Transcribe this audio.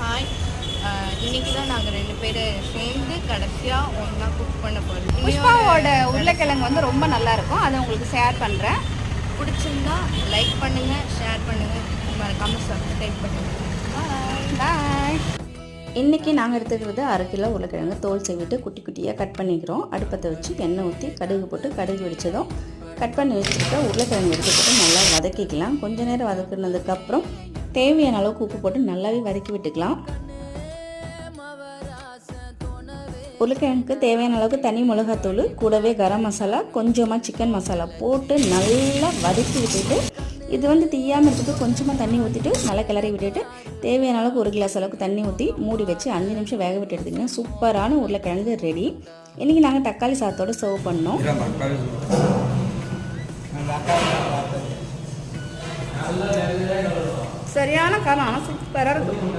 Hi. இன்னைக்கு தான் நாங்கள் 2 பேரும் சேர்ந்து கடைசியாக ஒன்றா குக் பண்ண போகிறோம். புஷ்பாவோட உருளைக்கிழங்கு வந்து ரொம்ப நல்லா இருக்கும். அதை உங்களுக்கு ஷேர் பண்ணுறேன். பிடிச்சிருந்தா லைக் பண்ணுங்கள், ஷேர் பண்ணுங்கள், மறக்காமல் சப்ஸ்கிரைப் பண்ணுங்கள். பாய். இன்றைக்கி நாங்கள் எடுத்துக்கிறது 1/2 கிலோ உருளைக்கிழங்கு தோல் செய்விட்டு குட்டி குட்டியாக கட் பண்ணிக்கிறோம். அடுப்பத்தை வச்சு எண்ணெய் ஊற்றி கடுகு போட்டு கடுகு வெடித்ததும் கட் பண்ணி வச்சுருக்க உருளைக்கிழங்கு எடுத்துக்கிட்டு நல்லா வதக்கிக்கலாம். கொஞ்ச நேரம் வதக்குனதுக்கப்புறம் தேவையான அளவுக்கு உப்பு போட்டு நல்லாவே வதக்கி விட்டுக்கலாம். உருளைக்கிழங்குக்கு தேவையான அளவுக்கு தனி மிளகாத்தூள் கூடவே கரம் மசாலா கொஞ்சமாக சிக்கன் மசாலா போட்டு நல்லா வதக்கி விட்டுட்டு இது வந்து தீயாமல் இருக்கிறதுக்கு கொஞ்சமாக தண்ணி ஊற்றிட்டு நல்லா கிளறி விட்டுட்டு தேவையான அளவுக்கு 1 கிளாஸ் அளவுக்கு தண்ணி ஊற்றி மூடி வச்சு 5 நிமிஷம் வேக விட்டு எடுத்திங்கன்னா சூப்பரான உருளைக்கிழங்கு ரெடி. இன்றைக்கி நாங்கள் தக்காளி சாதத்தோடு சர்வ் பண்ணோம். சரியான காரம், ஆனால் சூப்பராக இருக்கும்.